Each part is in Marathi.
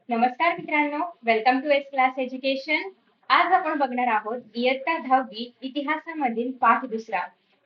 नमस्कार मित्रांनो, welcome to S class education. आज आपण बघणार आहोत इयत्ता 10वी इतिहासामधील पाठ दुसरा.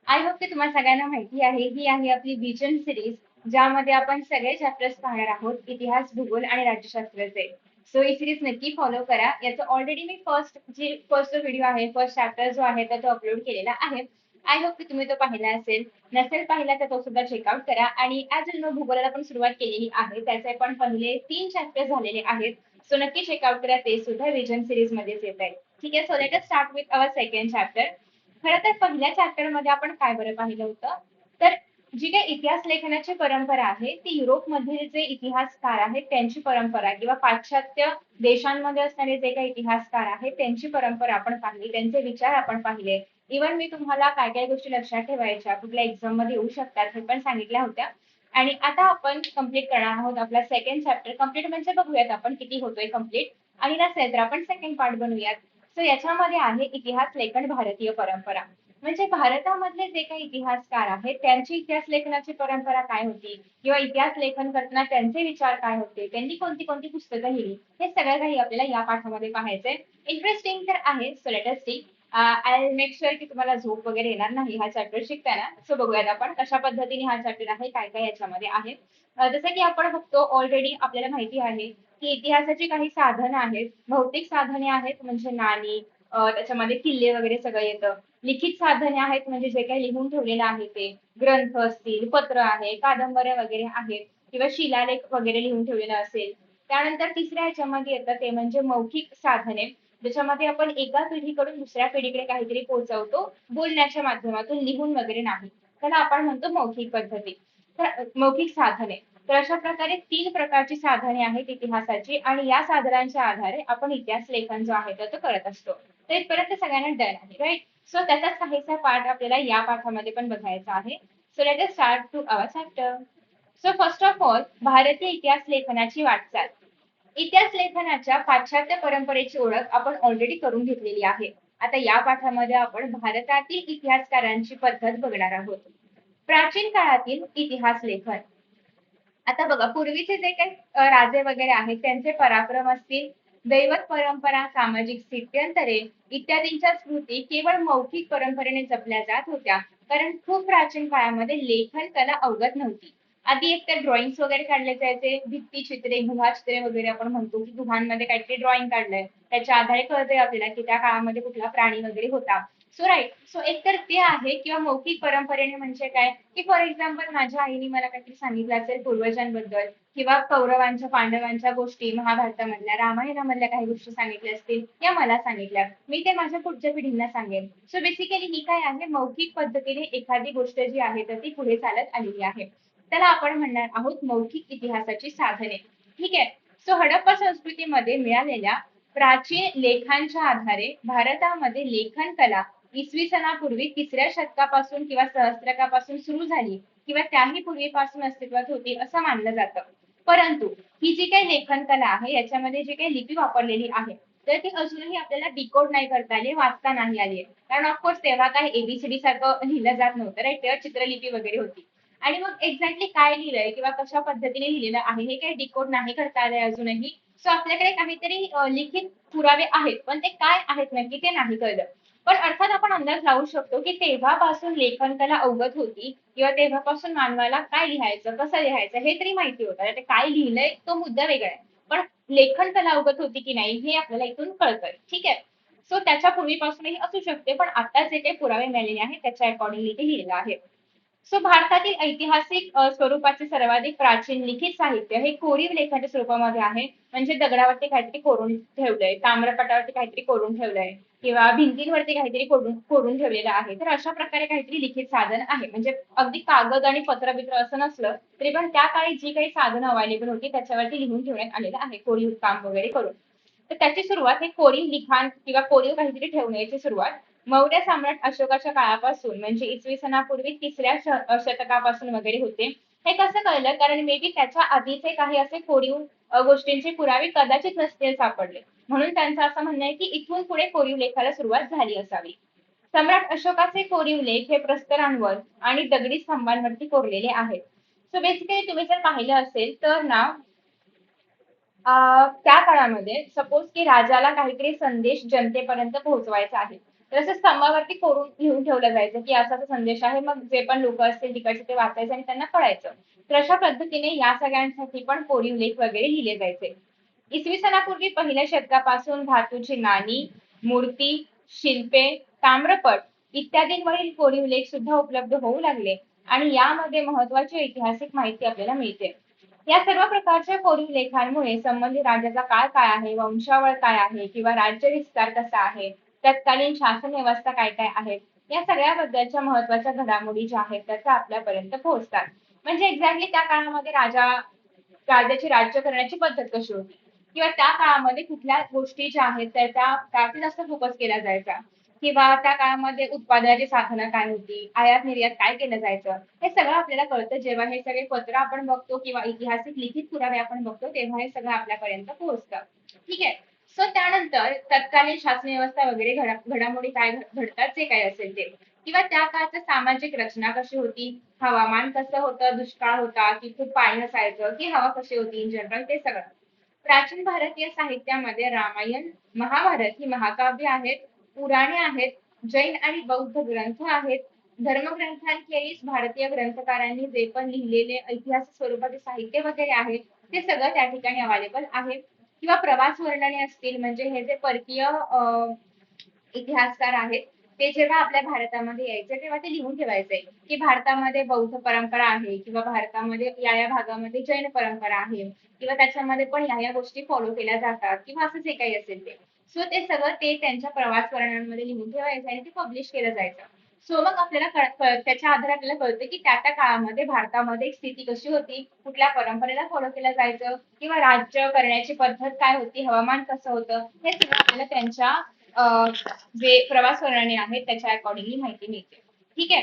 आय होप की तुम्हाला सगळ्यांना माहिती आहे, ही आहे आपली विजन सिरीज, ज्यामध्ये आपण सगळे चॅप्टर्स पाहणार आहोत इतिहास, भूगोल आणि राज्यशास्त्राचे. सो ही सिरीज नक्की फॉलो करा. याचा ऑलरेडी मी फर्स्ट व्हिडिओ आहे, फर्स्ट चॅप्टर जो आहे तो अपलोड केलेला आहे. आय होप की तुम्ही तो पाहिला असेल. नसेल पाहिला तर तो सुद्धा चेकआउट करा. आणि ॲज यू नो भूगोलाला पण सुरुवात केलेली आहे, त्याचे पण पहिले 3 चॅप्टर झालेले आहेत. सो नक्की चेकआउट करा, ते सुद्धा विजन सिरीज मध्येच येत आहे. ठीक आहे, so let us start with our second chapter. खरं तर पहिल्या चॅप्टर मध्ये आपण काय बरं पाहिलं होतं, तर जी काही इतिहास लेखनाची परंपरा आहे ती युरोपमधील जे इतिहासकार आहेत त्यांची परंपरा, किंवा पाश्चात्य देशांमध्ये असणारे जे काही इतिहासकार आहेत त्यांची परंपरा आपण पाहिली, त्यांचे विचार आपण पाहिले. इव्हन मी तुम्हाला काय काय गोष्टी लक्षात ठेवायच्या, कुठल्या एक्झाम मध्ये येऊ शकतात हे पण सांगितल्या होत्या. आणि आता आपण कंप्लीट करणार आहोत आपला सेकंड चॅप्टर. कंप्लीट म्हणजे बघूयात आपण किती होतोय कंप्लीट, आणि नसेल तर आपण सेकंड पार्ट बनवूयात. सो याच्यामध्ये आहे इतिहास लेखन भारतीय परंपरा. म्हणजे भारतामधले जे काही इतिहासकार आहेत त्यांची इतिहास लेखनाची परंपरा काय होती, किंवा इतिहास लेखन करताना त्यांचे विचार काय होते, त्यांनी कोणती कोणती पुस्तकं लिहिली, हे सगळं काही आपल्याला या पाठामध्ये पाहायचंय. इंटरेस्टिंग तर आहे. So let us see. I make sure की तुम्हाला झोप वगैरे येणार नाही हा चॅप्टर शिकताना. सो बघूयात आपण कशा पद्धतीने हा चॅप्टर आहे, काय काय याच्यामध्ये आहे. जसं की आपण बघतो, ऑलरेडी आपल्याला माहिती आहे की इतिहासाची काही साधनं आहेत, भौतिक साधने आहेत म्हणजे नाणी, त्याच्यामध्ये किल्ले वगैरे सगळं येतं. लिखित साधने आहेत म्हणजे जे काही लिहून ठेवलेलं आहे ते, ग्रंथ असतील, पत्र आहे, कादंबऱ्या वगैरे आहेत, किंवा शिलालेख वगैरे लिहून ठेवलेला असेल. त्यानंतर तिसऱ्या ह्याच्यामध्ये येतं ते म्हणजे मौखिक साधने, ज्याच्यामध्ये आपण एका पिढीकडून दुसऱ्या पिढीकडे काहीतरी पोहोचवतो बोलण्याच्या माध्यमातून, लिहून वगैरे नाही. त्याला आपण म्हणतो मौखिक पद्धती. तर मौखिक साधने. तर अशा प्रकारे 3 प्रकारची साधने आहेत इतिहासाची, आणि या साधनांच्या आधारे आपण इतिहास लेखन जो आहे तो करत असतो. तर इथपर्यंत सगळ्यांना डन आहे, राईट? सो त्याचाच काहीसा पार्ट आपल्याला या पाठामध्ये पण बघायचा आहे. So let us start to our chapter. So first of all, भारतीय इतिहास लेखनाची वाटचाल. इतिहास लेखनाच्या पाश्चात्य परंपरेची ओळख आपण ऑलरेडी करून घेतलेली आहे. आता या पाठामध्ये आपण भारतातील इतिहासकारांची पद्धत बघणार आहोत. प्राचीन काळातील इतिहास लेखन. आता बघा, पूर्वीचे जे काही राजे वगैरे आहेत त्यांचे पराक्रम असतील, दैवत परंपरा, सामाजिक स्थित्यंतरे इत्यादींच्या स्मृती केवळ मौखिक परंपरेने जपल्या जात होत्या, कारण खूप प्राचीन काळामध्ये लेखन कला अवगत नव्हती. आधी एक तर ड्रॉइंग्स वगैरे काढले जायचे, भित्ती चित्रे, गुहाचित्रे वगैरे आपण म्हणतो की गुहांमध्ये काहीतरी ड्रॉइंग काढलंय, त्याच्या आधारे कळतंय आपल्याला की त्या काळामध्ये कुठला प्राणी वगैरे होता. So right. सो एक तर ते आहे, किंवा मौखिक परंपरेने म्हणजे काय, की फॉर एक्झाम्पल माझ्या आईने मला काहीतरी सांगितलं असेल पूर्वजांबद्दल, किंवा कौरवांच्या पांडवांच्या गोष्टी महाभारतामधल्या, रामायणामधल्या काही गोष्टी सांगितल्या असतील या मला सांगितल्या, मी ते माझ्या पुढच्या पिढींना सांगेन. सो बेसिकली ही काय आहे, मौखिक पद्धतीने एखादी गोष्ट जी आहे तर ती पुढे चालत आलेली आहे. त्याला आपण म्हणणार आहोत मौखिक इतिहासाची साधने. ठीक आहे. सो हडप्पा संस्कृतीमध्ये मिळालेल्या प्राचीन लेखांच्या आधारे भारतामध्ये लेखन कला इसवी सनापूर्वी 3ऱ्या शतकापासून किंवा सहस्त्रकापासून सुरू झाली, किंवा त्याही पूर्वीपासून अस्तित्वात होती असं मानलं जातं. परंतु ही जी काही लेखन कला आहे याच्यामध्ये जी काही लिपी वापरलेली आहे तर ती अजूनही आपल्याला डिकोड नाही करता आली, वाचता नाही आली. कारण ऑफकोर्स तेव्हा काही एबीसीडी सारखं लिहिलं जात नव्हतं, राईट? तेव्हा चित्रलिपी वगैरे होती. आणि मग एक्झॅक्टली काय लिहिलंय किंवा कशा पद्धतीने लिहिलेलं आहे हे काही डिकोड नाही करता आलंय अजूनही. सो आपल्याकडे काहीतरी लिखित पुरावे आहेत, पण ते काय आहेत नक्की ते नाही कळलं. पण अर्थात आपण अंदाज लावू शकतो की तेव्हापासून लेखन कला अवगत होती, किंवा तेव्हापासून मानवाला काय लिहायचं, कसं लिहायचं हे तरी माहिती होतं. ते काय लिहिलंय तो मुद्दा वेगळा आहे, पण लेखन कला अवगत होती की नाही हे आपल्याला इथून कळतंय. ठीक आहे. सो त्याच्या पूर्वीपासूनही असू शकते, पण आता जे काही पुरावे मिळालेले आहेत त्याच्या अकॉर्डिंगली ते लिहिलेलं आहे. सो भारतातील ऐतिहासिक स्वरूपाचे सर्वाधिक प्राचीन लिखित साहित्य हे कोरीव लेखाच्या स्वरूपामध्ये आहे. म्हणजे दगडावरती काहीतरी कोरून ठेवलंय, ताम्रपटावरती काहीतरी कोरून ठेवलंय, किंवा भिंतींवरती काहीतरी कोरून कोरून ठेवलेलं आहे. तर अशा प्रकारे काहीतरी लिखित साधन आहे. म्हणजे अगदी कागद आणि पत्र बित्र असं नसलं तरी पण त्या काळी जी काही साधनं अवेलेबल होती त्याच्यावरती लिहून ठेवण्यात आलेलं आहे, कोरीव काम वगैरे करून. तर त्याची सुरुवात हे कोरीव लिखाण किंवा कोरीव काहीतरी ठेवण्याची सुरुवात मौर्य सम्राट अशोकाच्या काळापासून, म्हणजे इसवी सनापूर्वी 3ऱ्या शतकापासून वगैरे होते. हे कसं कळलं, कारण मे बी त्याच्या आधीचे काही असे कोरीव गोष्टींचे पुरावे कदाचित नसतील सापडले, म्हणून त्यांचं असं म्हणणं आहे की इथून पुढे कोरीव लेखाला सुरुवात झाली असावी. सम्राट अशोकाचे कोरीव लेख हे प्रस्तरांवर आणि दगडी स्तंभांवरती कोरलेले आहेत. सो बेसिकली तुम्ही जर पाहिलं असेल तर ना, त्या काळामध्ये सपोज की राजाला काहीतरी संदेश जनतेपर्यंत पोहोचवायचा आहे, तर असं स्तंभावरती कोरून लिहून ठेवलं जायचं की असा असा संदेश आहे, मग जे पण लोक असतील तिकडचे ते वाचायचे आणि त्यांना कळायचं. तर अशा पद्धतीने या सगळ्यांसाठी पण कोरीव लेख वगैरे लिहिले जायचे. इसवी सनापूर्वी पहिल्या शतकापासून धातूची नाणी, मूर्ती, शिल्पे, ताम्रपट इत्यादींवरील कोरीव लेख सुद्धा उपलब्ध होऊ लागले आणि यामध्ये महत्वाची ऐतिहासिक माहिती आपल्याला मिळते. या सर्व प्रकारच्या कोरीव लेखांमुळे संबंधित राज्याचा काळ काय आहे, वंशावळ काय आहे किंवा राज्य विस्तार कसा आहे, तत्कालीन शासन व्यवस्था काय काय आहेत, या सगळ्याबद्दलच्या महत्वाच्या घडामोडी ज्या आहेत त्याच्या आपल्यापर्यंत पोहोचतात. म्हणजे एक्झॅक्टली त्या काळामध्ये राज्याची राज्य करण्याची पद्धत कशी होती किंवा त्या काळामध्ये कुठल्या गोष्टी ज्या आहेत त्यावरती जास्त फोकस केला जायचा किंवा त्या काळामध्ये उत्पादनाची साधनं काय होती, आयात निर्यात काय केलं जायचं, हे सगळं आपल्याला कळतं जेव्हा हे सगळे पत्र आपण बघतो किंवा ऐतिहासिक लिखित पुरावे आपण बघतो तेव्हा हे सगळं आपल्यापर्यंत पोहोचतं. ठीक आहे. सो त्यानंतर तत्कालीन शासन व्यवस्था वगैरे घडामोडी काय घडतात जे काय असेल ते किंवा त्या काळचं सामाजिक रचना कशी होती, हवामान कसं होतं, दुष्काळ होता की खूप पाणी असायचं की हवा कशी होती इन जनरल ते सगळं. प्राचीन भारतीय साहित्यामध्ये रामायण, महाभारत ही महाकाव्य आहेत, पुराणे आहेत, जैन आणि बौद्ध ग्रंथ आहेत. धर्मग्रंथांखेरीज भारतीय ग्रंथकारांनी जे पण लिहिलेले ऐतिहासिक स्वरूपाचे साहित्य वगैरे आहे ते सगळं त्या ठिकाणी अवेलेबल आहे. किंवा प्रवास वर्णने असतील म्हणजे हे जे परकीय इतिहासकार आहेत ते जेव्हा आपल्या भारतामध्ये यायचे तेव्हा ते लिहून ठेवायचे की भारतामध्ये बौद्ध परंपरा आहे किंवा भारतामध्ये या भागामध्ये जैन परंपरा आहे किंवा त्याच्यामध्ये पण या गोष्टी फॉलो केल्या जातात किंवा असं जे काही असेल ते. सो ते सगळं ते त्यांच्या प्रवास वर्णनांमध्ये लिहून ठेवायचं आणि ते पब्लिश केलं जायचं. सो मग आपल्याला त्याच्या आधारे आपल्याला कळतं की त्या काळामध्ये भारतामध्ये एक स्थिती कशी होती, कुठल्या परंपरेला फॉलो केलं जायचं किंवा राज्य करण्याची पद्धत काय होती, हवामान कसं होतं, हे सगळं आपल्याला त्यांच्या जे प्रवास वर्णने आहेत त्याच्या अकॉर्डिंगली माहिती मिळते. ठीक आहे.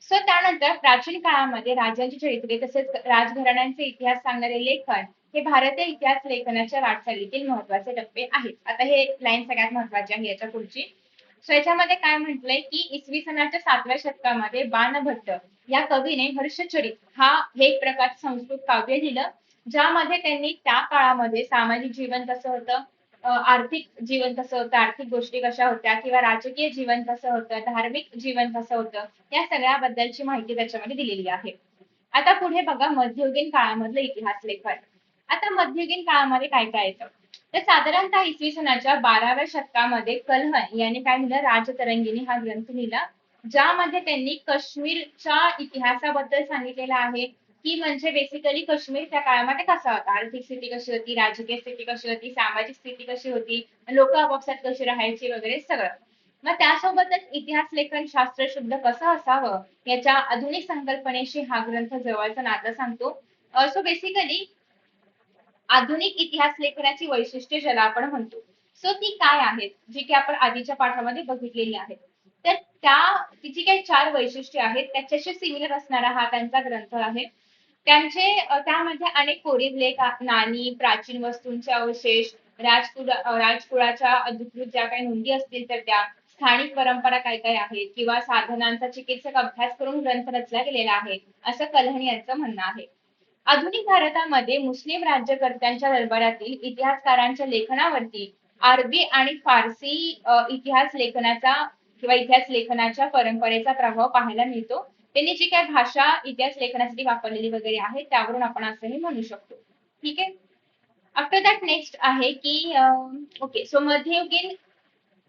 सो त्यानंतर प्राचीन काळामध्ये राजांची चरित्रे तसेच राजघराण्यांचे इतिहास सांगणारे लेखन हे भारतीय इतिहास लेखनाच्या वाटचालीतील महत्वाचे टप्पे आहेत. आता हे लाईन सगळ्यात महत्वाची आहे याच्या पुढची. सो याच्यामध्ये काय म्हटलंय की इसवी सनाच्या 7व्या शतकामध्ये बाणभट्ट या कवीने हर्षचरित हे एक प्रकारचं संस्कृत काव्य लिहिलं ज्यामध्ये त्यांनी त्या काळामध्ये सामाजिक जीवन कसं होतं, आर्थिक जीवन कसं होतं, आर्थिक गोष्टी कशा होत्या किंवा राजकीय जीवन कसं होतं, धार्मिक जीवन कसं होतं, या सगळ्याबद्दलची माहिती त्याच्यामध्ये दिलेली आहे. आता पुढे बघा मध्ययुगीन काळामधलं इतिहास लेखन. आता मध्ययुगीन काळामध्ये काय काय येतं, तर साधारणतः इसवी सनाच्या 12व्या शतकामध्ये कलहण यांनी काय लिहिलं, राजतरंगिणी हा ग्रंथ लिहिला ज्यामध्ये त्यांनी काश्मीरच्या इतिहासाबद्दल सांगितलेलं आहे की म्हणजे बेसिकली काश्मीर त्या काळामध्ये कसा होता, आर्थिक स्थिती कशी होती, राजकीय स्थिती कशी होती, सामाजिक स्थिती कशी होती, लोक आपापसात कशी राहायची वगैरे सगळं. मग त्यासोबतच इतिहास लेखन शास्त्र शुद्ध कसं असावं याच्या आधुनिक संकल्पनेशी हा ग्रंथ जवळचं नातं सांगतो. सो बेसिकली आधुनिक इतिहास लेखनाची वैशिष्ट्ये ज्याला आपण म्हणतो सो ती काय आहेत जी की आपण आधीच्या पाठामध्ये बघितलेली आहेत. तर तिची काही 4 वैशिष्ट्ये आहेत त्याच्याशी सिमिलर असणारा हा त्यांचा ग्रंथ आहे. त्यामध्ये अनेक कोरीव लेख, नाणी, प्राचीन वस्तूंचे अवशेष, राजकुळाच्या अधिकृत ज्या काही नोंदी असतील तर त्या, स्थानिक परंपरा काय काय आहेत किंवा साधनांचा चिकित्सक अभ्यास करून ग्रंथ रचला गेलेला आहे असं कलहण यांचं म्हणणं आहे. आधुनिक भारतामध्ये मुस्लिम राज्यकर्त्यांच्या दरबारातील इतिहासकारांच्या लेखनावरती अरबी आणि फारसी इतिहास लेखनाचा किंवा इतिहास लेखनाच्या परंपरेचा प्रभाव पाहायला मिळतो. त्यांनी जी काय भाषा इतिहास लेखनासाठी वापरलेली वगैरे आहे त्यावरून आपण असंही म्हणू शकतो. ठीक आहे. आफ्टर दॅट नेक्स्ट आहे की ओके सो मध्ययुगीन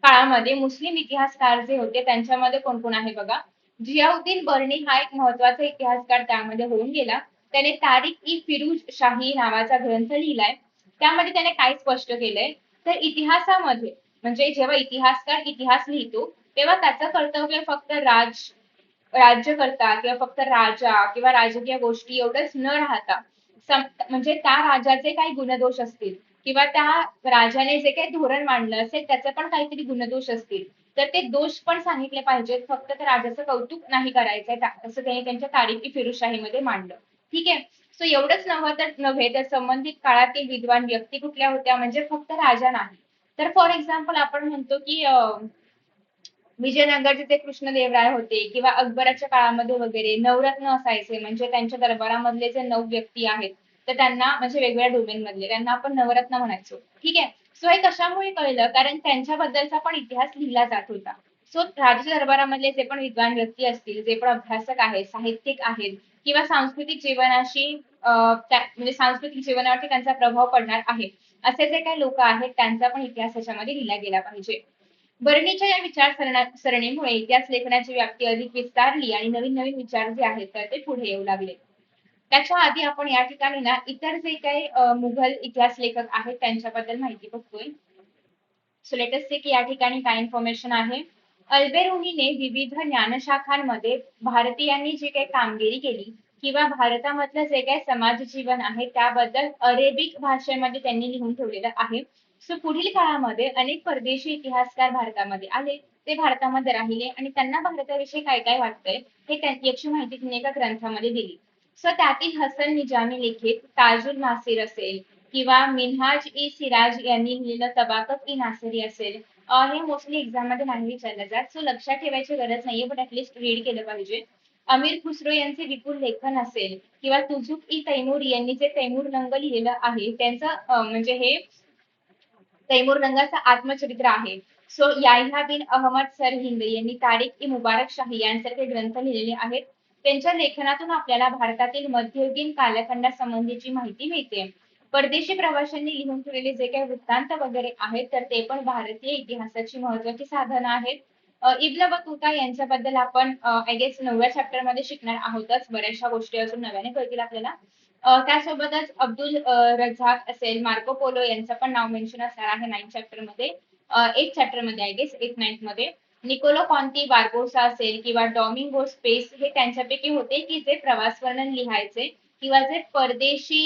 काळामध्ये मुस्लिम इतिहासकार जे होते त्यांच्यामध्ये कोण कोण आहे बघा. जियाउद्दीन बर्नी हा एक महत्वाचा इतिहासकार त्यामध्ये होऊन गेला. त्याने तारिक ई फिरूज शाही नावाचा ग्रंथ लिहिलाय. त्यामध्ये त्याने काय स्पष्ट केलंय, तर इतिहासामध्ये म्हणजे जेव्हा इतिहासकार इतिहास लिहितो तेव्हा त्याचं कर्तव्य फक्त राज्यकर्ता किंवा फक्त राजा किंवा राजकीय गोष्टी एवढंच न राहता म्हणजे त्या राजाचे काही गुणदोष असतील किंवा त्या राजाने जे काही धोरण मांडलं असेल त्याचे पण काहीतरी गुणदोष असतील तर ते दोष पण सांगितले पाहिजेत, फक्त त्या राजाचं कौतुक नाही करायचंय असं त्यांनी त्यांच्या तारीखी फिरुशाहीमध्ये मांडलं. ठीक आहे. सो एवढंच नव्हे तर संबंधित काळातील विद्वान व्यक्ती कुठल्या होत्या म्हणजे फक्त राजा नाही. तर फॉर एक्झाम्पल आपण म्हणतो की विजयनगरचे ते कृष्णदेवराय होते किंवा अकबराच्या काळामध्ये वगैरे नवरत्न असायचे म्हणजे त्यांच्या दरबारामधले जे 9 व्यक्ती आहेत तर त्यांना म्हणजे वेगवेगळ्या डोमेन मधले त्यांना आपण नवरत्न म्हणायचो. ठीक आहे. सो हे कशामुळे कळलं, कारण त्यांच्याबद्दलचा पण इतिहास लिहिला जात होता. सो राज्य दरबारामधले जे पण विद्वान व्यक्ती असतील, जे पण अभ्यासक आहेत, साहित्यिक आहेत किंवा सांस्कृतिक जीवनाशी म्हणजे सांस्कृतिक जीवनावरती त्यांचा प्रभाव पडणार आहे, असे जे काही लोक आहेत त्यांचा पण इतिहास याच्यामध्ये लिहिला गेला पाहिजे. बर्नीच्या या सरणीमुळे इतिहास लेखनाची व्याप्ती अधिक विस्तारली आणि नवीन नवीन विचार जे आहेत तर ते पुढे येऊ लागले. त्याच्या आधी आपण या ठिकाणी ना इतर जे काही मुघल इतिहास लेखक आहेत त्यांच्याबद्दल माहिती बघतोय. सो लेट अस से की या ठिकाणी काय इन्फॉर्मेशन आहे. अल्बेरुनीने विविध ज्ञानशाखांमध्ये भारतीयांनी जी काही कामगिरी केली किंवा भारतामधलं जे काही समाज जीवन आहे त्याबद्दल अरेबिक भाषेमध्ये त्यांनी लिहून ठेवलेलं आहे. सो पुढील काळामध्ये अनेक परदेशी इतिहासकार भारतामध्ये आले, ते भारतामध्ये राहिले आणि त्यांना भारताविषयी काय काय वाटतंय हे याची माहिती त्यांनी एका ग्रंथामध्ये दिली. सो त्यातील हसन निजामी लिखित ताजुल नासिर असेल किंवा मिनहाज ई सिराज यांनी लिहिलेलं तबाकत ई नासिरी असेल, हे मोस्टली एक्झाम मध्ये नाही विचारलं जात, सो लक्षात ठेवायची गरज नाहीये, बट ऍटलीस्ट रीड केलं पाहिजे. अमीर खुसरो यांचे विपुल लेखन असेल किंवा तुझुक ई तैमूर यांनी जे तैमूर लंग लिहिलेलं आहे त्यांचं म्हणजे हे तैमूर लंगाचं आत्मचरित्र आहे. सो याह्या बिन अहमद सरहिंद यांनी तारिक ई मुबारक शाही यांसारखे ग्रंथ लिहिलेले आहेत. त्यांच्या लेखनातून आपल्याला भारतातील मध्ययुगीन कालखंडासंबंधीची माहिती मिळते. परदेशी प्रवाशांनी लिहून ठेवलेले जे काही वृत्तांत वगैरे आहेत तर ते पण भारतीय इतिहासाची महत्वाची साधनं आहेत. इब्न बतुता यांच्याबद्दल आपण आय गेस 9व्या चॅप्टर मध्ये शिकणार आहोतच, बऱ्याचशा गोष्टी अजून नव्याने कळतील आपल्याला. त्यासोबतच अब्दुल रझाक असेल, मार्को पोलो यांचं पण नाव मेन्शन असणार आहे 9 चॅप्टर मध्ये, 8 चॅप्टर मध्ये आय गेस 8 9 मध्ये. निकोलो कॉन्ती बार्बोसा असेल किंवा डॉमिंगो स्पेस हे त्यांच्यापैकी होते की जे प्रवास वर्णन लिहायचे किंवा जे परदेशी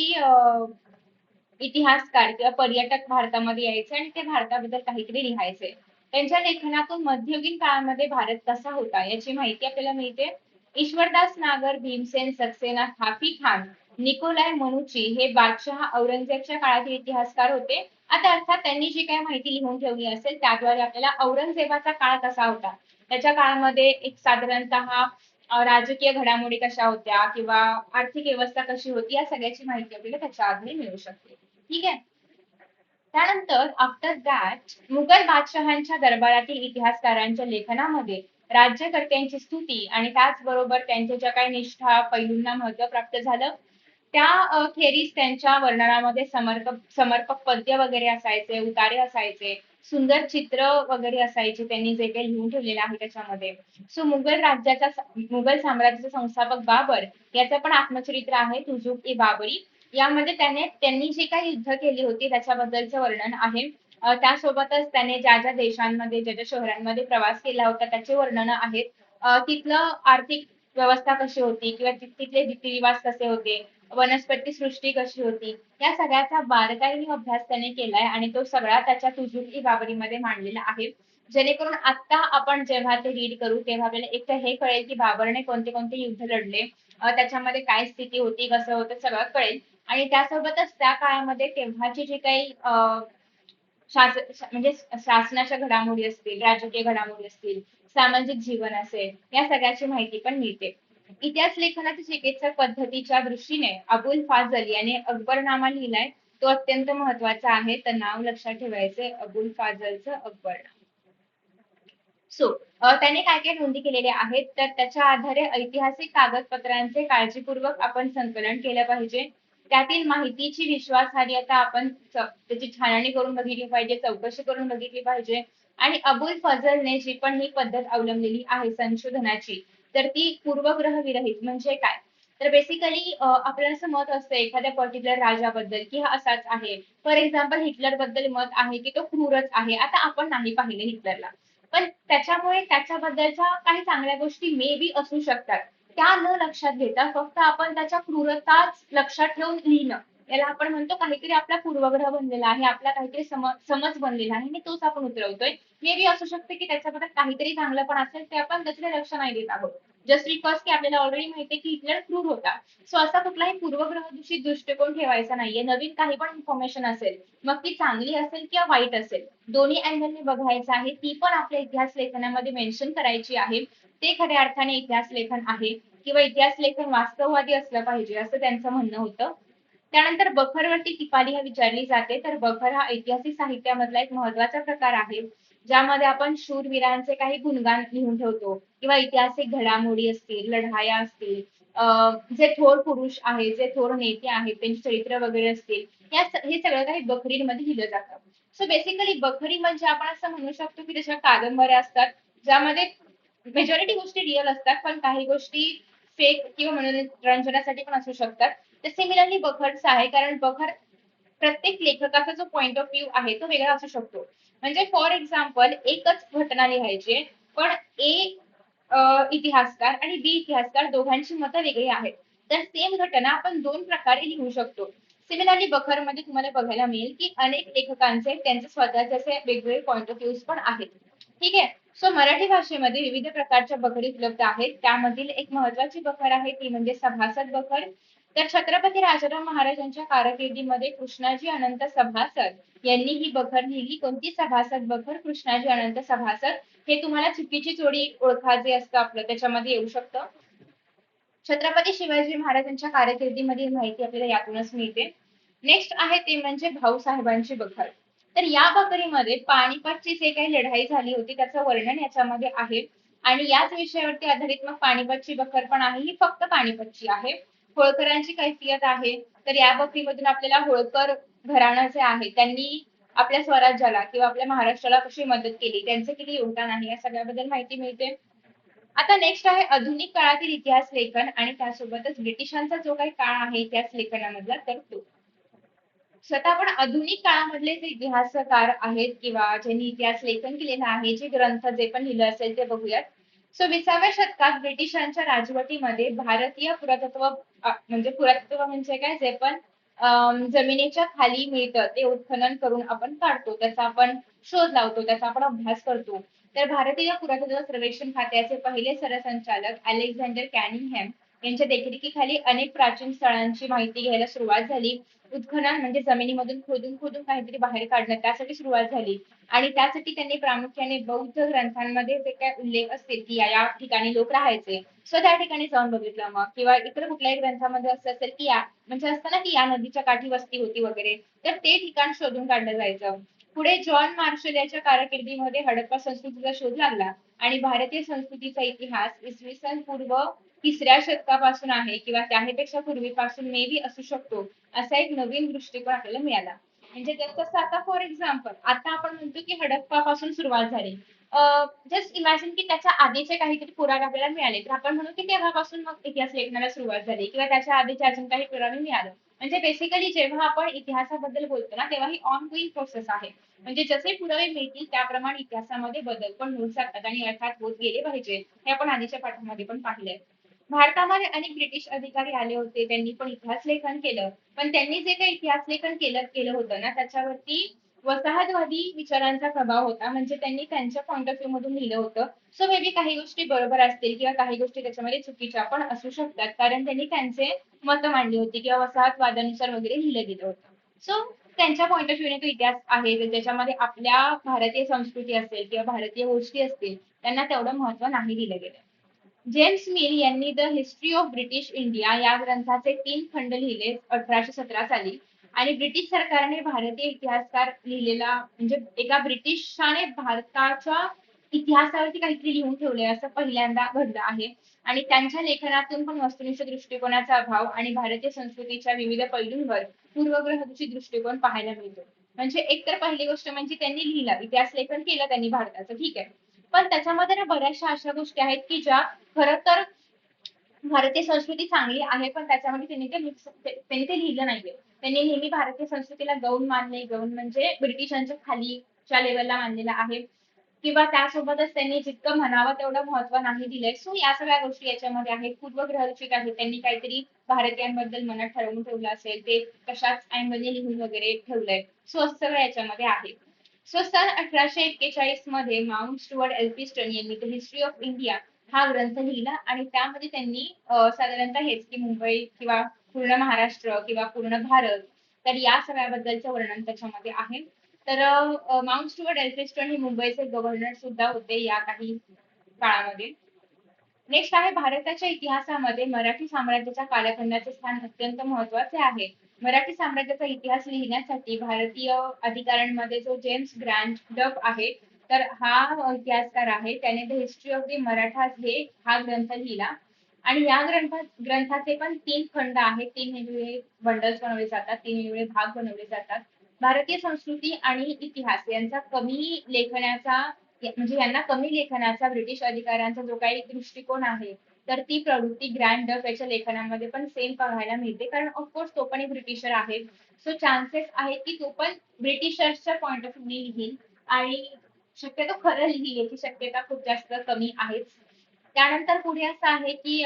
इतिहासकार किंवा पर्यटक भारतामध्ये यायचे आणि ते भारताबद्दल काहीतरी लिहायचे. त्यांच्या लेखनातून मध्ययुगीन काळामध्ये भारत कसा होता याची माहिती आपल्याला मिळते. ईश्वरदास नागर, भीमसेन सक्सेना, थाफी खान, निकोलाय मनुची हे बादशहा औरंगजेबच्या काळातील इतिहासकार होते. आता अर्थात त्यांनी जी काही माहिती लिहून ठेवली असेल त्याद्वारे आपल्याला औरंगजेबाचा काळ कसा होता, त्याच्या काळामध्ये एक साधारणतः राजकीय घडामोडी कशा होत्या किंवा आर्थिक व्यवस्था कशी होती या सगळ्याची माहिती आपल्याला त्याच्या आधारे मिळू शकते. ठीक आहे. त्यानंतर आफ्टर दॅट मुघल बादशहांच्या दरबारातील इतिहासकारांच्या लेखनामध्ये राज्यकर्त्यांची स्तुती आणि त्याचबरोबर त्यांच्या ज्या काही निष्ठा पैलूंना महत्व प्राप्त झालं, त्या खेरीज त्यांच्या वर्णनामध्ये समर्पक पद्य वगैरे असायचे, उतारे असायचे, सुंदर चित्र वगैरे असायचे त्यांनी जे काही लिहून ठेवलेलं आहे त्याच्यामध्ये. सो मुघल साम्राज्याचा संस्थापक बाबर याचं पण आत्मचरित्र आहे तुझुक ई बाबरी. यामध्ये त्यांनी जी काही युद्ध केली होती त्याच्याबद्दलचं वर्णन आहे. त्यासोबतच त्याने ज्या ज्या देशांमध्ये ज्या ज्या शहरांमध्ये प्रवास केला होता त्याचे वर्णन आहेत. तिथलं आर्थिक व्यवस्था कशी होती किंवा तिथले रीतिरिवाज कसे होते, वनस्पती सृष्टी कशी होती, या सगळ्याचा बारकाईने अभ्यास त्याने केलाय आणि तो सगळा त्याच्या तुझुक ई बाबरीमध्ये मांडलेला आहे. जेणेकरून आता आपण जेव्हा ते रीड करू तेव्हा आपल्याला एक तर हे कळेल की बाबरने कोणते कोणते युद्ध लढले, त्याच्यामध्ये काय स्थिती होती, कसं होतं सगळं कळेल. आणि त्यासोबतच त्या काळामध्ये तेव्हाची जी काही म्हणजे शासनाच्या घडामोडी असतील, राजकीय घडामोडी असतील, सामाजिक जीवन असेल, या सगळ्याची माहिती पण मिळते. इतिहास लेखनाच्या चिकित्सक पद्धतीच्या दृष्टीने अबुल फाजल याने अकबरनामा लिहिलाय, तो अत्यंत महत्वाचा आहे, तर नाव लक्षात ठेवायचे अबुल फाजलचं अकबरनामा. सो त्याने काय काय नोंदी केलेल्या आहेत तर त्याच्या आधारे ऐतिहासिक कागदपत्रांचे काळजीपूर्वक आपण संकलन केलं पाहिजे. त्यातील माहितीची विश्वासार्हता आपण त्याची छाननी करून बघितली पाहिजे, चौकशी करून बघितली पाहिजे. आणि अबुल फजलने जी पण ही पद्धत अवलंबलेली आहे संशोधनाची तर ती पूर्वग्रह विरहित म्हणजे काय, तर बेसिकली आपल्याला असं मत असतं एखाद्या पर्टिक्युलर राजाबद्दल की हा असाच आहे. फॉर एक्झाम्पल हिटलर बद्दल मत आहे की तो क्रूरच आहे. आता आपण नाही पाहिले हिटलरला, पण त्याच्यामुळे त्याच्याबद्दलच्या काही चांगल्या गोष्टी मे बी असू शकतात, त्या न लक्षात घेता फक्त आपण त्याच्या क्रूरताच लक्षात ठेवून लिहिणं, याला आपण म्हणतो काहीतरी आपला पूर्वग्रह बनलेला आहे, आपला काहीतरी समज बनलेला आहे आणि तोच आपण उतरवतोय. मे बी असू शकते की त्याच्याबद्दल काहीतरी चांगलं पण असेल ते आपण त्याच्याकडे लक्ष नाही देत आहोत, जस्ट बिकॉज की आपल्याला ऑलरेडी माहिती आहे की हिटलर क्रूर होता. सो असा कुठलाही पूर्वग्रह दूषित दृष्टिकोन ठेवायचा नाहीये. नवीन काही पण इन्फॉर्मेशन असेल मग ती चांगली असेल किंवा वाईट असेल, दोन्ही अँगलने बघायचं आहे, ती पण आपल्या इतिहास लेखनामध्ये मेन्शन करायची आहे. ते खऱ्या अर्थाने इतिहास लेखन आहे किंवा इतिहास लेखन वास्तववादी असलं पाहिजे असं त्यांचं म्हणणं होतं. त्यानंतर बखरवरती टिपाली हा विचारली जाते. तर बखर हा ऐतिहासिक साहित्यामधला एक महत्वाचा प्रकार आहे, ज्यामध्ये आपण शूरवीरांचे काही गुणगान लिहून ठेवतो किंवा ऐतिहासिक घडामोडी असतील, लढाया असतील, जे थोर पुरुष आहेत, जे थोर नेते आहेत, त्यांचे चरित्र वगैरे असतील, हे सगळं काही बखरीमध्ये लिहिलं जातं. सो बेसिकली बखरी म्हणजे आपण असं म्हणू शकतो की त्याच्या कादंबऱ्या असतात, ज्यामध्ये मेजॉरिटी गोष्टी रिअल असतात, पण काही गोष्टी फेक किंवा मनोरंजनासाठी पण असू शकतात. तर सिमिलरली बखरचं आहे, कारण बखर प्रत्येक लेखकाचा जो पॉइंट ऑफ व्ह्यू आहे तो वेगळा असू शकतो. म्हणजे फॉर एक्झाम्पल एकच घटना लिहायची, पण ए इतिहासकार आणि बी इतिहासकार दोघांची मतं वेगळी आहेत. तर सेम घटना आपण दोन प्रकारे लिहू शकतो. सिमिलरली बखरमध्ये तुम्हाला बघायला मिळेल की अनेक लेखकांचे त्यांचे स्वतःचे असे वेगवेगळे पॉइंट ऑफ व्ह्यूज पण आहेत. ठीक आहे. सो मराठी भाषेमध्ये विविध प्रकारच्या बखरी उपलब्ध आहेत. त्यामधील एक महत्वाची बखर आहे ती म्हणजे सभासद बखर. तर छत्रपती राजाराम महाराजांच्या कारकिर्दीमध्ये कृष्णाजी अनंत सभासद यांनी ही बखर लिहिली. कोणती? सभासद बखर, कृष्णाजी अनंत सभासद. हे तुम्हाला चुकीची जोडी ओळखा जे असतं आपलं त्याच्यामध्ये येऊ शकतं. छत्रपती शिवाजी महाराजांच्या कारकिर्दीमधील माहिती आपल्याला यातूनच मिळते. नेक्स्ट आहे ते म्हणजे भाऊसाहेबांची बखर. तर या बखरीमध्ये पानिपतची जे काही लढाई झाली होती त्याचं वर्णन याच्यामध्ये आहे, आणि याच विषयावरती आधारित मग पानिपतची बखर पण आहे. ही फक्त पानिपतची आहे. होळकरांची कैफियत आहे. तर या बखरीमधून आपल्याला होळकर घराणं जे आहे त्यांनी आपल्या स्वराज्याला किंवा आपल्या महाराष्ट्राला कशी मदत केली, त्यांचे किती योगदान आहे, या सगळ्याबद्दल माहिती मिळते. आता नेक्स्ट आहे आधुनिक काळातील इतिहास लेखन आणि त्यासोबतच ब्रिटिशांचा जो काही काळ आहे इतिहास लेखनामधला तर तो. स्वतः आपण आधुनिक काळामधले जे इतिहासकार आहेत किंवा ज्यांनी इतिहास लेखन केलेलं आहे, जे ग्रंथ जे पण लिहिलं असेल ते बघूयात. सो 20व्या शतकात ब्रिटिशांच्या राजवटीमध्ये भारतीय पुरातत्व म्हणजे पुरातत्व म्हणजे काय, जे पण जमिनीच्या खाली मिळतं ते उत्खनन करून आपण काढतो, त्याचा आपण शोध लावतो, त्याचा आपण अभ्यास करतो. तर भारतीय पुरातत्व सर्वेक्षण खात्याचे पहिले सरसंचालक अलेक्झांडर कॅनिंगहॅम यांच्या देखरेखीखाली अनेक प्राचीन स्थळांची माहिती घ्यायला सुरुवात झाली. उत्खनन म्हणजे जमिनीमधून खोदून खोदून काहीतरी बाहेर काढणं, त्यासाठी सुरुवात झाली. आणि त्यासाठी त्यांनी प्रामुख्याने बौद्ध ग्रंथांमध्ये जे काय उल्लेख असतील की या या ठिकाणी लोक राहायचे, सो त्या ठिकाणी जाऊन बघितलं. मग किंवा इतर कुठल्याही ग्रंथामध्ये असं असेल की या म्हणजे असतं ना की या नदीच्या काठी वस्ती होती वगैरे, तर ते ठिकाण शोधून काढलं जायचं. पुढे जॉन मार्शल याच्या कारकिर्दीमध्ये हडप्पा संस्कृतीचा शोध लागला आणि भारतीय संस्कृतीचा इतिहास इसवी सन पूर्व 3ऱ्या शतकापासून आहे किंवा त्याहीपेक्षा पूर्वीपासून मे बी असू शकतो, असा एक नवीन दृष्टिकोन आपल्याला मिळाला. म्हणजे जसं आता फॉर एक्झाम्पल आता आपण म्हणतो की हडप्पा पासून सुरुवात झाली. जस्ट इमॅजिन की त्याच्या आधीचे काहीतरी पुरावे आपल्याला मिळाले, तर आपण म्हणू की तेव्हापासून मग इतिहास लेखनाला सुरुवात झाली किंवा त्याच्या आधीचे अजून काही पुरावे मिळाले. म्हणजे बेसिकली जेव्हा आपण इतिहासाबद्दल बोलतो ना तेव्हा ही ऑन गोईंग प्रोसेस आहे. म्हणजे जसे पुरावे मिळतील त्याप्रमाणे इतिहासामध्ये बदल पण होऊ शकतात आणि अर्थात होत गेले पाहिजे, हे आपण आधीच्या पाठामध्ये पण पाहिलंय. भारतामध्ये अनेक ब्रिटिश अधिकारी आले होते, त्यांनी पण इतिहास लेखन केलं. पण त्यांनी जे काही इतिहास लेखन केलं केलं होतं ना त्याच्यावरती वसाहतवादी विचारांचा प्रभाव होता. म्हणजे त्यांनी त्यांच्या पॉइंट ऑफ व्ह्यू मधून लिहिलं होतं. सो मे बी काही गोष्टी बरोबर असतील किंवा काही गोष्टी त्याच्यामध्ये चुकीच्या पण असू शकतात, कारण त्यांनी त्यांचे मतं मांडली होती किंवा वसाहतवादानुसार वगैरे लिहिलं गेलं होतं. सो त्यांच्या पॉइंट ऑफ व्ह्यूने तो इतिहास आहे, ज्याच्यामध्ये आपल्या भारतीय संस्कृती असेल किंवा भारतीय गोष्टी असतील त्यांना तेवढं महत्व नाही दिलं गेलं. जेम्स मिल यांनी the history of British India या ग्रंथाचे 3 खंड लिहिले 1817 साली. आणि ब्रिटिश सरकारने भारतीय इतिहासकार लिहिलेला म्हणजे एका ब्रिटिशाने भारताच्या इतिहासावरती काहीतरी लिहून ठेवलंय असं पहिल्यांदा घडलं आहे. आणि त्यांच्या लेखनातून पण वस्तुनिष्ठ दृष्टिकोनाचा अभाव आणि भारतीय संस्कृतीच्या विविध पैलूंवर पूर्वग्रह दृष्टिकोन पाहायला मिळतो. म्हणजे एक तर पहिली गोष्ट म्हणजे त्यांनी लिहिलं इतिहास लेखन केलं त्यांनी भारताचं, ठीक आहे. पण त्याच्यामध्ये ना बऱ्याचशा अशा गोष्टी आहेत की ज्या खरं तर भारतीय संस्कृती चांगली आहे, पण त्याच्यामध्ये त्यांनी ते लिहिलं नाहीये. त्यांनी नेहमी भारतीय संस्कृतीला गौण मानले, गौण म्हणजे ब्रिटिशांच्या खालीच्या लेवलला मानलेला आहे, किंवा त्यासोबतच त्यांनी जितकं म्हणावं तेवढं महत्व नाही दिलंय. सो या सगळ्या गोष्टी याच्यामध्ये आहेत. पूर्वग्रहचित आहेत, त्यांनी काहीतरी भारतीयांबद्दल मनात ठरवून ठेवलं असेल, ते कशाच अँगलने लिहून वगैरे ठेवलंय. सो असं सगळं याच्यामध्ये आहे. सो सन 1841 मध्ये माउंट स्टुअर्ट एल्फिस्टन यांनी द हिस्ट्री ऑफ इंडिया हा ग्रंथ लिहिला आणि त्यामध्ये त्यांनी साधारणतः हेच की मुंबई किंवा पूर्ण महाराष्ट्र किंवा पूर्ण भारत, तर या सगळ्याबद्दलचं वर्णन त्याच्यामध्ये आहे. तर माउंट स्टुअर्ट एल्फिस्टन हे मुंबईचे गव्हर्नर सुद्धा होते या काही काळामध्ये. नेक्स्ट आहे भारताच्या इतिहासामध्ये मराठी साम्राज्याच्या कालखंडाचे स्थान अत्यंत महत्वाचे आहे. मराठी साम्राज्याचा इतिहास लिहिण्यासाठी भारतीय अधिकाऱ्यांमध्ये जो जेम्स ग्रँट डफ आहे, तर हा इतिहासकार आहे. त्याने the history of the Marathas हा ग्रंथ लिहिला. आणि या ग्रंथाचे पण 3 खंड आहेत. 3 वेगवेगळे बंडल्स बनवले जातात, 3 वेगवेगळे भाग बनवले जातात. भारतीय संस्कृती आणि इतिहास यांचा कमी लेखनाचा म्हणजे यांना कमी लेखनाचा ब्रिटिश अधिकाऱ्यांचा जो काही दृष्टिकोन आहे, तर ती प्रवृत्ती ग्रँड डफ याच्या लेखनामध्ये पण सेम पाहायला मिळते. कारण ऑफकोर्स तो पण एक ब्रिटिशर आहे. सो चान्सेस आहेत की तो पण ब्रिटिशर्सच्या पॉइंट ऑफ व्ह्यू लिहिल आणि शक्यतो खरं लिहिल याची शक्यता खूप जास्त कमी आहेच. त्यानंतर पुढे असं आहे की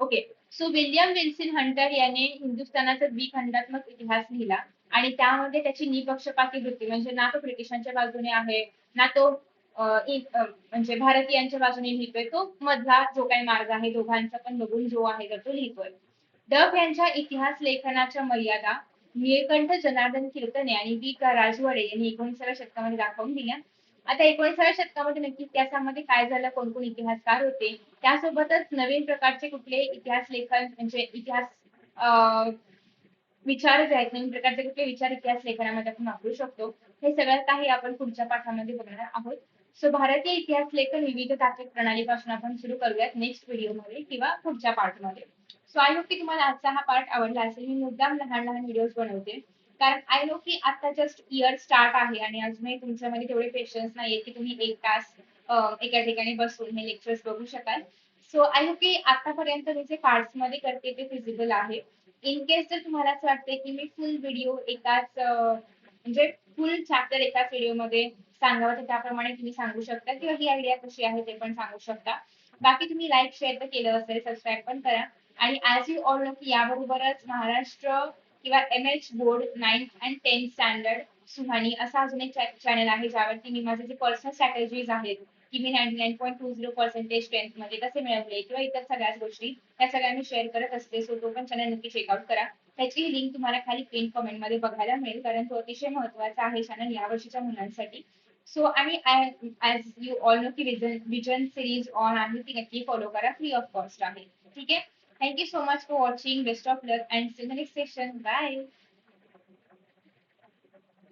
okay, so William Wilson Hunter याने हिंदुस्थानाचा द्विखंडात्मक इतिहास लिहिला आणि त्यामध्ये त्याची निपक्षपाती वृत्ती म्हणजे ना तो ब्रिटिशांच्या बाजूने आहे ना तो म्हणजे भारतीयांच्या बाजूने लिहितोय. तो मधला जो काही मार्ग आहे दोघांचा पण बघून जो आहे तर तो लिहितोय. डफ यांच्या इतिहास लेखनाच्या मर्यादा निळकंठ जनार्दन कीर्तने आणि वी क राजवाडे यांनी 19व्या शतकामध्ये दाखवून दिल्या. आता 19व्या शतकामध्ये नक्की त्याच्यामध्ये काय झालं, कोण कोण इतिहासकार होते, त्यासोबतच नवीन प्रकारचे कुठले इतिहास लेखन म्हणजे इतिहास विचार जे आहेत, नवीन प्रकारचे कुठले विचार इतिहास लेखनामध्ये आपण वापरू शकतो, हे सगळं काही आपण पुढच्या पाठामध्ये बघणार आहोत. सो भारतीय इतिहास लेखन विविध तात्विक प्रणालीपासून आपण सुरू करूयात नेक्स्ट व्हिडिओमध्ये किंवा पुढच्या पार्टमध्ये. सो आय होप की तुम्हाला आजचा हा पार्ट आवडला असेल. मी मुद्दाम लहान लहान व्हिडिओज बनवते कारण आय नो की आता जस्ट इयर स्टार्ट आहे आणि अजूनही तुमच्यामध्ये तेवढे पेशन्स नाहीये की तुम्ही 1 तास एका ठिकाणी बसून हे लेक्चर्स बघू शकाल. सो आय होप की आतापर्यंत मी जे पार्ट्स मध्ये करते ते फिजिबल आहे. इन केस जर तुम्हाला असं वाटतंय की मी फुल व्हिडिओ एकाच म्हणजे फुल चॅप्टर एकाच व्हिडिओमध्ये सांगावं तर त्याप्रमाणे तुम्ही सांगू शकता किंवा ही आयडिया कशी आहे ते पण सांगू शकता. बाकी तुम्ही लाईक शेअर तर केलं असेल, सबस्क्राईब पण करा. आणि ॲज यू ऑल नो की याबरोबरच महाराष्ट्र किंवा H board 9th and 10th standard Suhani असा अजून एक चॅनल आहे ज्यावरती मी माझे जे पर्सनल स्ट्रॅटेजीज आहेत की मी 99.20% स्ट्रेंथ मध्ये कसे मिळवले किंवा इतर सगळ्याच गोष्टी त्या सगळ्या मी शेअर करत असते. सो तो पण चॅनल नक्की चेकआउट करा. त्याची लिंक तुम्हाला खाली पिन कमेंट मध्ये बघायला मिळेल कारण तो अतिशय महत्वाचा आहे चॅनल या वर्षीच्या मुलांसाठी. सो आणि ॲज यू ऑल नो की विजन सिरीज ऑन आहे ती नक्की फॉलो करा, फ्री ऑफ कॉस्ट आहे. ठीक आहे. Thank you so much for watching. Best of luck and see the next session. Bye.